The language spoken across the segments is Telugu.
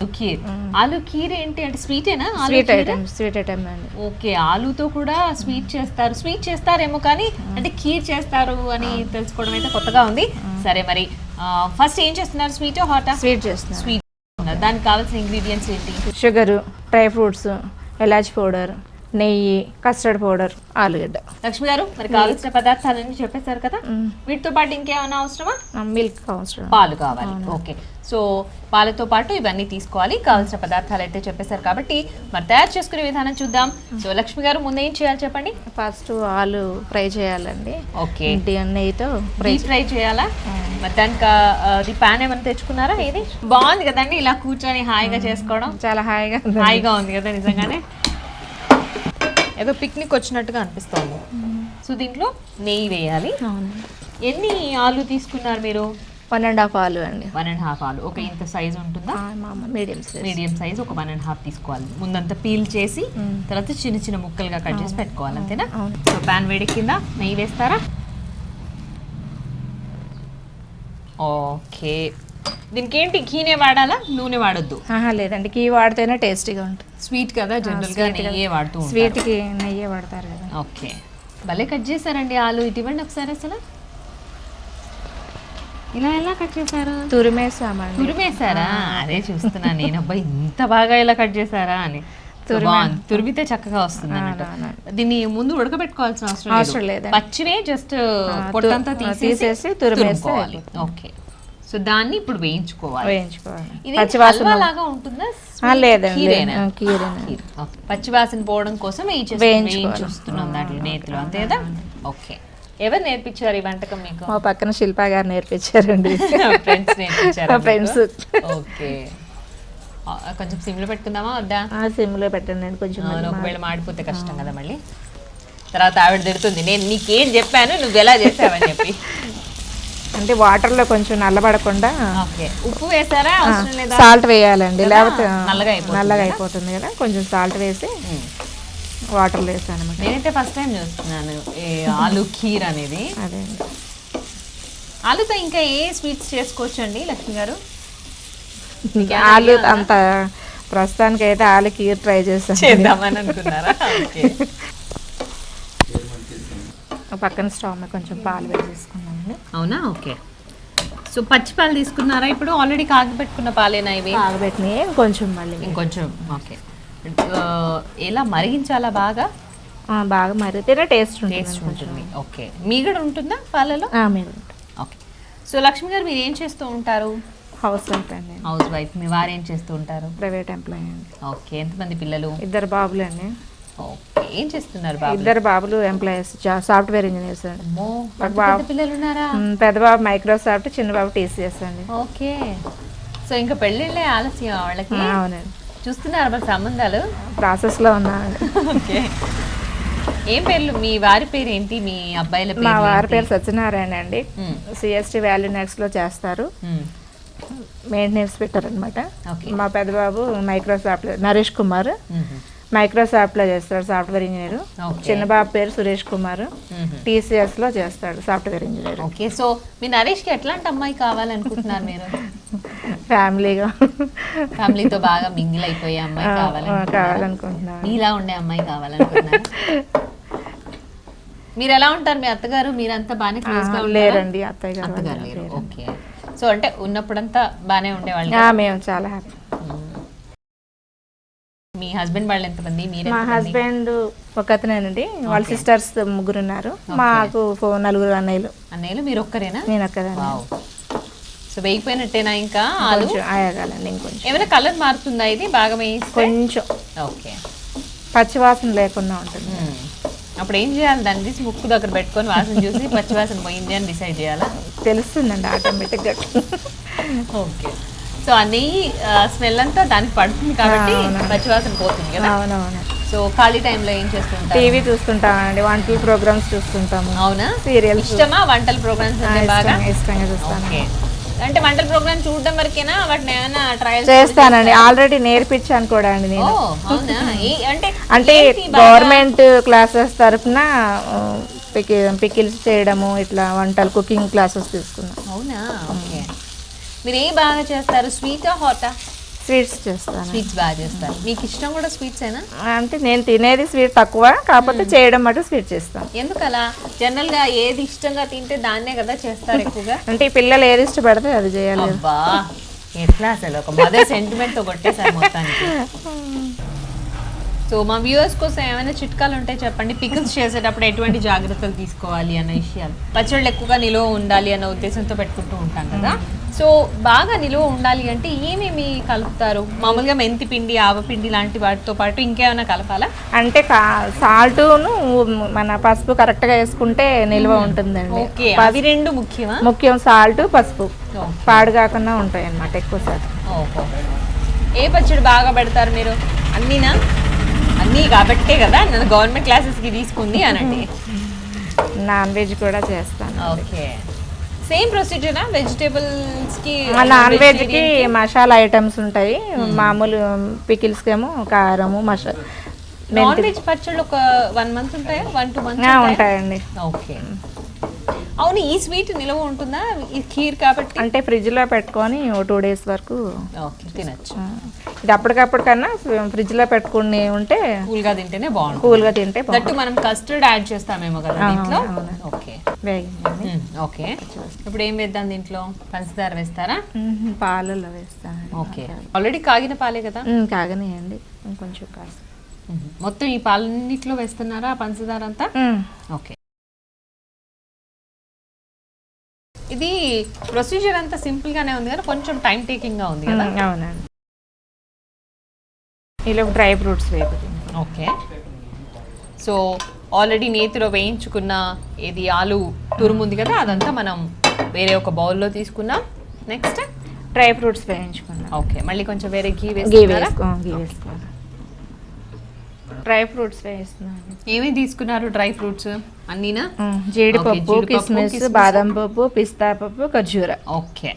ఖీర్. ఆలు ఖీర్ ఏంటి అంటే స్వీటేనా? స్వీట్ ఐటమ్ అండి. ఓకే, ఆలుతో కూడా స్వీట్ చేస్తారేమో, కానీ అంటే ఖీర్ చేస్తారు అని తెలుసుకోవడం అయితే కొత్తగా ఉంది. సరే, మరి ఫస్ట్ ఏం చేస్తున్నారు? స్వీట్ హాటా? స్వీట్ చేస్తున్నారు. స్వీట్. దానికి కావాల్సిన ఇంగ్రీడియంట్స్ ఏంటి? Sugar, dry fruits, elaichi powder, నెయ్యి, కస్టర్డ్ పౌడర్, ఆలుగడ్డ. లక్ష్మి గారు, మరి కావాల్సిన పదార్థాలన్నీ చెప్పేశారు కదా, వీటితో పాటు ఇంకేమైనా అవసరమా? మిల్క్ అవసరం, పాలు కావాలి. ఓకే, సో పాలతో పాటు ఇవన్నీ తీసుకోవాలి. కావాల్సిన పదార్థాలు అయితే చెప్పేశారు కాబట్టి మరి తయారు చేసుకునే విధానం చూద్దాం. సో లక్ష్మి గారు, ముందు ఏం చేయాలి చెప్పండి? ఫస్ట్ ఆలు ఫ్రై చేయాలండి. ఓకే, నెయ్యితో ఫ్రై చేయాలా? మరి దానికి అది ప్యాన్ ఏమైనా తెచ్చుకున్నారా? ఇది బాగుంది కదండి, ఇలా కూర్చొని హాయిగా చేసుకోవడం. చాలా హాయిగా ఉంది కదా, నిజంగానే ఏదో పిక్నిక్ వచ్చినట్టుగా అనిపిస్తుంది. సో దీంట్లో నెయ్యి వేయాలి. ఎన్ని ఆలు తీసుకున్నారు మీరు? 1.5 ఆలు అండి. 1.5 ఆలు. ఒక ఇంత సైజ్ ఉంటుందా? మీడియం సైజ్ ఒక 1.5 తీసుకోవాలి. ముందంతా పీల్ చేసి తర్వాత చిన్న చిన్న ముక్కలుగా కట్ చేసి పెట్టుకోవాలి, అంతేనా? సో ప్యాన్ వేడెక్కిందా? నెయ్యి వేస్తారా? ఓకే, దీనికి ఏంటి ఘీనే వాడాలా, నూనె వాడొద్దు? లేదండి, ఘీ వాడితేనే టేస్టీగా ఉంటుంది. స్వీట్ కదా, జనరల్ గా నెయ్యే వాడుతూ ఉంటారు. స్వీట్కి నెయ్యే వాడతారు కదా. ఓకే, భలే కట్ చేశారండి ఆలు. ఇటు ఇవ్వండి ఒకసారి. అసలు ఇలా ఎలా కట్ చేశారు? తురిమేశారా? అదే చూస్తున్నా నేను, అబ్బాయి ఇంత బాగా ఇలా కట్ చేశారా అని. తురిమితే చక్కగా వస్తుంది అన్నట్టు. దీన్ని ముందు ఉడకబెట్టుకోవాల్సిన అవసరం లేదు, పచ్చివే జస్ట్ పొట్టంతా తీసేసి తురుముకోవాలి. ఓకే, సో దాన్ని ఇప్పుడు వేయించుకోవాలి. హల్వా లాగా ఉంటుందా? పచ్చివాసన పోవడం కోసం వేయించుస్తున్నాం దాంట్లో నేతిలో, అంతే కదా? ఓకే, ఎవరు నేర్పించారు ఈ వంటకం మీకు? మా పక్కన శిల్పా గారు నేర్పించారండి. ఫ్రెండ్స్ నేర్పించారు? ఫ్రెండ్స్. ఓకే, కొంచెం సిమ్లో పెట్టుకుందామా వద్దా? సిమ్లో పెట్టండి కొంచెం, ఒకవేళ మాడిపోతే కష్టం కదా మళ్ళీ. తర్వాత ఆవిడ తిడుతుంది, నేను నీకేం చెప్పాను నువ్వు ఎలా చేసావని చెప్పి. అంటే వాటర్లో కొంచెం నల్లబడకుండా. ఉప్పు వేసారా? సాల్ట్ వేయాలండి, లేకపోతే నల్లగా అయిపోతుంది కదా. కొంచెం సాల్ట్ వేసి వాటర్లో వేసాను. నేనైతే ఫస్ట్ టైం చూస్తున్నాను ఆలు ఖీర్ అనేది. అదే, ఆలుతో ఇంకా ఏ స్వీట్స్ చేసుకోవచ్చు అండి లక్ష్మి గారు? ఆలు అంత ప్రస్తుతానికి అయితే ఆలు ఖీర్ ట్రై చేద్దామని అనుకున్నారా? పక్కన స్టవ్ మీద కొంచెం పాలు వేసేసుకున్నామండి. అవునా? ఓకే, సో పచ్చి పాలు తీసుకున్నారా ఇప్పుడు? ఆల్రెడీ కాగబెట్టుకున్న పాలేనా ఇవి? కాగబెట్టినాయి కొంచెం, మళ్ళీ ఇంకొంచెం. ఓకే, ఎలా మరిగించాలా? బాగా మరిగితేనే టేస్ట్ ఉంటుంది. ఓకే, మీగడ ఉంటుందా పాలలో? ఓకే, సో లక్ష్మి గారు మీరు ఏం చేస్తూ ఉంటారు? హౌస్ వైఫ్ అండి. Housewife. మీ వారు ఏం చేస్తూ ఉంటారు? ప్రైవేట్ ఎంప్లాయీ అండి. ఓకే, ఎంతమంది పిల్లలు? 2 బాబులు అండి. ఓకే, ఏం చేస్తున్నారు బాబు? 2 బాబులు ఎంప్లాయీస్, సాఫ్ట్వేర్ ఇంజనీర్స్ అండి. పిల్లలు ఉన్నారా? పెద్ద బాబు మైక్రోసాఫ్ట్, చిన్న బాబు TCS అండి. ఓకే, సో ఇంకా పెళ్ళిళ్ళే ఆలస్యం వాళ్ళకి. అవునండి. చూస్తున్నారు మరి సంబంధాలు? ప్రాసెస్లో ఉన్నామండి. ఓకే, ఏం పేర్లు? మీ వారి పేరు ఏంటి? మీ అబ్బాయిల పేరు? మా వారి పేరు సత్యనారాయణ అండి. CST వాల్యూనెక్స్లో చేస్తారు, మెయింటెనెన్స్ పెట్టారనమాట. మా పెద్ద బాబు మైక్రోసాఫ్ట్, నరేష్ కుమార్, మైక్రోసాఫ్ట్లో చేస్తాడు, సాఫ్ట్వేర్ ఇంజనీర్. చిన్న బాబు పేరు సురేష్ కుమార్, TCSలో చేస్తాడు, సాఫ్ట్వేర్ ఇంజనీర్. ఓకే, సో మీ నరేష్కి ఎట్లాంటి అమ్మాయి కావాలనుకుంటున్నారు మీరు? ఫ్యామిలీతో బాగా మింగిల్ అయిపోయే అమ్మాయి కావాలనుకుంటున్నారు? మీలా ఉండే అమ్మాయి కావాలనుకుంటున్నారు? మీరు ఎలా ఉంటారు? మీ అత్తగారు మీరంతా బాగానే క్లోజ్ గా లేరండి? అత్తగారు లేరు. ఓకే, సో అంటే ఉన్నప్పుడంతా బాగానే ఉండేవాళ్ళు? మేము చాలా హ్యాపీ. మీ హస్బెండ్ వాళ్ళు ఎంతమంది? మా హస్బెండ్ ఒకతనేనండి, వాళ్ళ సిస్టర్స్ 3 ఉన్నారు. మాకు 4 అన్నయ్యలు. మీరు ఒక్కరేనా? నేను ఒక్కదాన్ని. సో వేగిపోయినట్టేనా? ఇంకా ఆయాగాలండి ఇంకొంచెం. ఏమైనా కలర్ మారుతుందా ఇది బాగా వేయిస్తే? కొంచెం. ఓకే, పచ్చివాసన లేకుండా ఉంటుంది. అప్పుడు ఏం చేయాలి? దాన్ని తీసి ముక్కు దగ్గర పెట్టుకొని వాసన చూసి పచ్చివాసన పోయింది అని డిసైడ్ చేయాలా? తెలుస్తుందండి ఆటోమేటిక్గా. ఓకే, సో ఆ నెయ్యి స్మెల్ అంతా దానికి పడుతుంది కాబట్టి పచ్చివాసన పోతుంది కదా. అవునవును. సో ఖాళీ టైంలో ఏం చేస్తుంటారు? టీవీ చూస్తుంటామండి, వంటల ప్రోగ్రామ్స్ చూస్తుంటాము. అవునా? సీరియల్స్. ఇష్టమా వంటల ప్రోగ్రామ్స్? బాగా ఇష్టంగా చూస్తాను. అంటే వంటల ప్రోగ్రామ్ చూడడం వరకేనా? వాటిని ఏమైనా ట్రయల్ చేస్తానండి, ఆల్రెడీ నేర్పించాను కూడా అండి నేను. అంటే గవర్నమెంట్ క్లాసెస్ తరఫున పికిల్స్ చేయడము, ఇట్లా వంటలు కుకింగ్ క్లాసెస్ తీసుకున్నాను. అవునా? ఓకే, మీరు ఏ బాగా చేస్తారు? స్వీటా హాటా? స్వీట్స్ చేస్తాను. స్వీట్స్ బాగా చేస్తారు. మీకు ఇష్టం కూడా స్వీట్స్ ఏనా? అంటే నేను తినేది స్వీట్ తక్కువ, కాకపోతే చేయడం మటు స్వీట్ చేస్తాను. ఎందుకలా? జనరల్ గా ఏది ఇష్టంగా తింటే దాన్నే కదా చేస్తారు ఎక్కువగా. అంటే ఈ పిల్లలు ఏది ఇష్టపడితే అది చేయాలి. అబ్బా ఎట్లా అసలు ఒక మదర్ సెంటిమెంట్ తో కొట్టేసారు మొత్తానికి. సో మా వ్యూవర్స్ కోసం ఏమైనా చిట్కాలు ఉంటే చెప్పండి. పికిల్స్ చేసేటప్పుడు ఎటువంటి జాగ్రత్తలు తీసుకోవాలి అన్న విషయాలు. పచ్చళ్ళు ఎక్కువగా నిలువ ఉండాలి అన్న ఉద్దేశంతో పెట్టుకుంటూ ఉంటాం కదా. సో బాగా నిలువ ఉండాలి అంటే ఏమేమి కలుపుతారు? మామూలుగా మెంతి పిండి, ఆవపిండి లాంటి వాటితో పాటు ఇంకేమైనా కలపాలా? అంటే సాల్ట్ను మన పసుపు కరెక్ట్గా వేసుకుంటే నిల్వ ఉంటుందండి. ఓకే, అవి రెండు ముఖ్యమా? ముఖ్యం సాల్ట్, పసుపు పాడు కాకుండా ఉంటాయి అన్నమాట ఎక్కువ శాతం. ఓహో. ఏ పచ్చడి బాగా పెడతారు మీరు? అన్నీనా? అన్నీ కాబట్టే కదా నన్ను గవర్నమెంట్ క్లాసెస్కి తీసుకుంది అనండి. నాన్ వెజ్ కూడా చేస్తాను. ఓకే, సేమ్ ప్రొసీజరా? వెజిటేబుల్స్కి నాన్ వెజ్కి మసాలా ఐటమ్స్ ఉంటాయి. మామూలు పికిల్స్కి ఏమో కారము మసాలా. నాన్ వెజ్ పచ్చళ్ళు ఒక 1 month ఉంటాయా? 1-2 months ఉంటాయండి. ఓకే. అవును, ఈ స్వీట్ నిలవ ఉంటుందా? ఈ ఖీర్ కాబట్టి అంటే ఫ్రిడ్జ్లో పెట్టుకొని 2 days వరకు తినచ్చు. ఇది అప్పటికప్పుడు కన్నా ఫ్రిడ్జ్లో పెట్టుకుని ఉంటే కూల్గా తింటేనే బాగుంటుంది. కూల్గా తింటే దట్టు మనం కస్టర్డ్ యాడ్ చేస్తామేమో కదా దీంట్లో. Okay okay. ఇప్పుడు ఏం వేద్దాం దీంట్లో? పంచదార వేస్తారా? పాలలో వేస్తాను. ఓకే, ఆల్రెడీ కాగిన పాలే కదా. కాగనియండి కొంచెం కాస్త. మొత్తం ఈ పాలన్నిట్లో వేస్తున్నారా పంచదార అంతా? ఓకే. ఇది ప్రొసీజర్ అంతా సింపుల్ గానే ఉంది కదా, కొంచెం టైం టేకింగ్ గా ఉంది కదా. అవునండి. ఇలా డ్రై ఫ్రూట్స్ వేపుతుంది. ఓకే. సో ఆల్రెడీ నేతిలో వేయించుకున్న ఇది ఆలు తురుము ఉంది కదా, అదంతా మనం వేరే ఒక బౌల్లో తీసుకున్నాం. నెక్స్ట్ డ్రై ఫ్రూట్స్ వేయించుకున్నాం. ఓకే, మళ్ళీ కొంచెం వేరే గీ వేసుకోవాలి. డ్రై ఫ్రూట్స్ వేస్తున్నాను. ఏమేమి తీసుకున్నారు డ్రై ఫ్రూట్స్? అన్నీనా? జీడిపప్పు, కిస్మిస్, బాదం పప్పు, పిస్తా పప్పు, ఖర్జూర. ఓకే,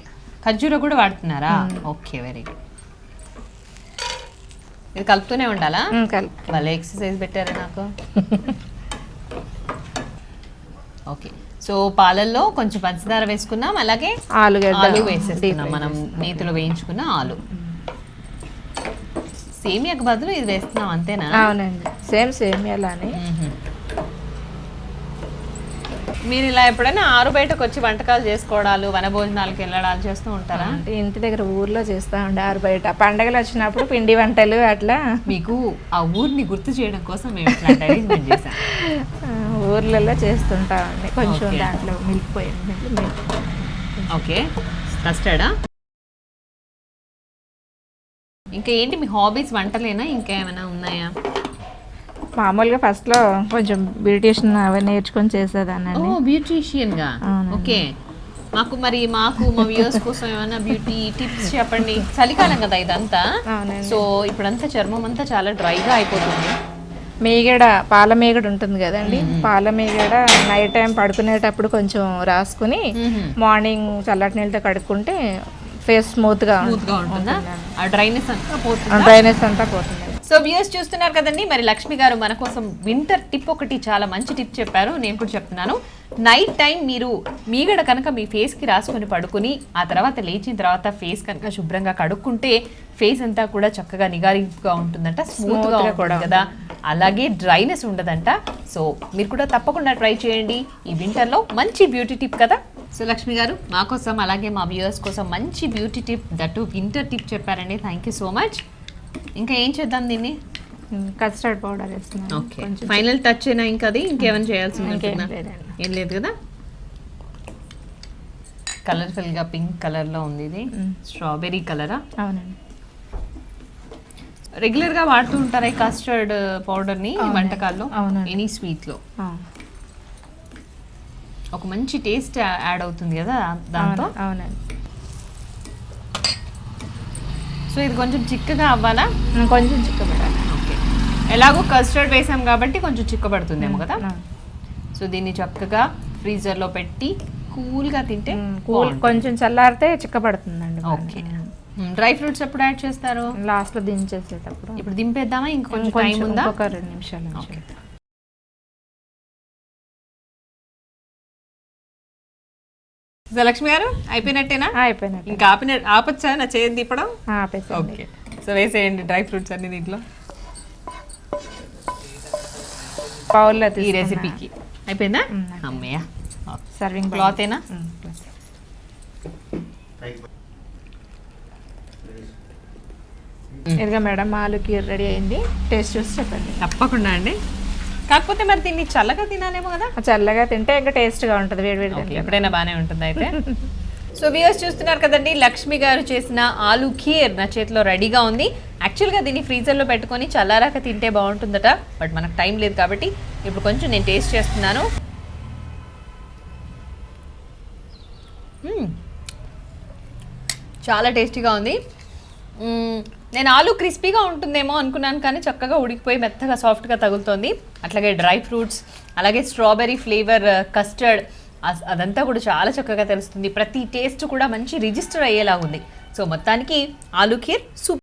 ఖర్జూర కూడా వాడుతున్నారా? Okay, very good. ఇది కలుపుతూనే ఉండాలా? వాళ్ళ ఎక్సర్సైజ్ పెట్టారా నాకు. ఓకే, సో పాలల్లో కొంచెం పంచదార వేసుకున్నాం, అలాగే ఆలు వేసేస్తున్నాం, మనం నేతిలో వేయించుకున్న ఆలు. సేమియాకు బదులు ఇది వేస్తున్నాం అంతేనా? అవునండి, సేమియాలానే. మీరు ఇలా ఎప్పుడైనా ఆరు బయటకు వచ్చి వంటకాలు చేసుకోవడాలు, వన భోజనాలకు వెళ్ళడాలు చేస్తూ ఉంటారా? అంటే ఇంటి దగ్గర ఊర్లో చేస్తా ఉండే ఆరు బయట పండగలు వచ్చినప్పుడు పిండి వంటలు అట్లా. మీకు ఆ ఊరిని గుర్తు చేయడం కోసం మేము ఇట్లాంటి అరేంజ్మెంట్ చేసాం. ఊర్లలో చేస్తుంటామండి. కొంచెం దాంట్లో మిల్క్ పోయింది. ఓకే, కస్టర్డా? ఇంకా ఏంటి మీ హాబీస్? వంటలేనా, ఇంకా ఏమైనా ఉన్నాయా? మామూలుగా ఫస్ట్లో కొంచెం బ్యూటిషియన్ అవి నేర్చుకొని చేసేదాన్ని. బ్యూటీషియన్ గా? ఓకే. మాకు మా వ్యూవర్స్ కోసం ఏమైనా బ్యూటీ టిప్స్ చెప్పండి. చలికాలం కదా ఇదంతా, సో ఇప్పుడంతా చర్మం అంతా చాలా డ్రైగా అయిపోతుంది. మీగడ, పాల మీగడ ఉంటుంది కదండి, పాల మీగడ నైట్ టైం పడుకునేటప్పుడు కొంచెం రాసుకుని మార్నింగ్ చల్లటి నీళ్ళతో కడుక్కుంటే ఫేస్ స్మూత్ గా ఉంటుందా? ఆ డ్రైనెస్ అంతా పోతుంది. సో వ్యూయర్స్ చూస్తున్నారు కదండి, మరి లక్ష్మి గారు మన కోసం వింటర్ టిప్ ఒకటి చాలా మంచి టిప్ చెప్పారు. నేను కూడా చెప్తున్నాను. నైట్ టైం మీరు మీగడ కనుక మీ ఫేస్కి రాసుకొని పడుకుని ఆ తర్వాత లేచిన తర్వాత ఫేస్ కనుక శుభ్రంగా కడుక్కుంటే ఫేస్ అంతా కూడా చక్కగా నిగారింపుగా ఉంటుందంట, స్మూత్గా ఉంటుంది కదా, అలాగే డ్రైనెస్ ఉండదంట. సో మీరు కూడా తప్పకుండా ట్రై చేయండి ఈ వింటర్లో. మంచి బ్యూటీ టిప్ కదా. సో లక్ష్మి గారు మా కోసం అలాగే మా వ్యూవర్స్ కోసం మంచి beauty tip, that winter tip చెప్పారండి. Thank you so much. ఇంకా ఏం చేద్దాం దీన్ని? కస్టర్డ్ పౌడర్ వేస్తున్నాను. ఓకే, ఫైనల్ టచ్ అయినా ఇంకా అది ఇంకేమైనా చేయాల్సింది ఏం లేదు కదా. కలర్ఫుల్ గా పింక్ కలర్ లో ఉంది ఇది. స్ట్రాబెర్రీ కలరా? అవునండి. రెగ్యులర్ గా వాడుతూ ఉంటారా ఈ కస్టర్డ్ పౌడర్ ని వంటకాల్లో? ఎనీ స్వీట్ లో ఒక మంచి టేస్ట్ యాడ్ అవుతుంది కదా దాంతో. అవునండి. సో ఇది కొంచెం చిక్కగా అవ్వాలా? కొంచెం చిక్కబడాలి. ఓకే, ఎలాగో కస్టర్డ్ వేసాం కాబట్టి కొంచెం చిక్కబడుతుందేమో కదా. సో దీన్ని చక్కగా ఫ్రీజర్లో పెట్టి కూల్గా తింటే కొంచెం చల్లారితే చిక్కబడుతుందండి. ఓకే, డ్రై ఫ్రూట్స్ ఎప్పుడు యాడ్ చేస్తారు? లాస్ట్లో దించేసేటప్పుడు. ఇప్పుడు దింపేద్దామా? ఇంకొంచెం టైం ఉందా? ఒక 2 నిమిషాలు. ఓకే. లక్ష్మి గారు అయిపోయినట్టేనా? అయిపోయినట్టు. ఇంకా ఆపచ్చా నా చేయండి ఇప్పుడు? ఆపేసి. ఓకే. సో వేసేయండి డ్రై ఫ్రూట్స్ అన్ని దీంట్లో బౌల్లో ఈ రెసిపీకి. అయిపోయిందా? అమ్మయ్య. సర్వింగ్ క్లాతేనా? ఇదిగా మేడం ఆలు కీర్ రెడీ అయింది, టేస్ట్ చూసి చెప్పండి. తప్పకుండా అండి. కాకపోతే మరి దీన్ని చల్లగా తినాలేమో కదా? చల్లగా తింటే ఇంకా టేస్ట్గా ఉంటుంది, వేడి ఎప్పుడైనా బాగానే ఉంటుంది అయితే. సో వ్యూవర్స్ చూస్తున్నారు కదండి, లక్ష్మి గారు చేసిన ఆలు ఖీర్ నా చేతిలో రెడీగా ఉంది. యాక్చువల్గా దీన్ని ఫ్రీజర్లో పెట్టుకొని చల్లారాక తింటే బాగుంటుందట, బట్ మనకు టైం లేదు కాబట్టి ఇప్పుడు కొంచెం నేను టేస్ట్ చేస్తున్నాను. చాలా టేస్టీగా ఉంది. నేను ఆలు క్రిస్పీగా ఉంటుందేమో అనుకున్నాను, కానీ చక్కగా ఉడికిపోయి మెత్తగా సాఫ్ట్గా తగులుతోంది. అట్లాగే డ్రై ఫ్రూట్స్, అలాగే స్ట్రాబెర్రీ ఫ్లేవర్ కస్టర్డ్, అదంతా కూడా చాలా చక్కగా తెలుస్తుంది. ప్రతి టేస్ట్ కూడా మంచి రిజిస్టర్ అయ్యేలా ఉంది. సో మొత్తానికి ఆలు ఖీర్ సూపర్.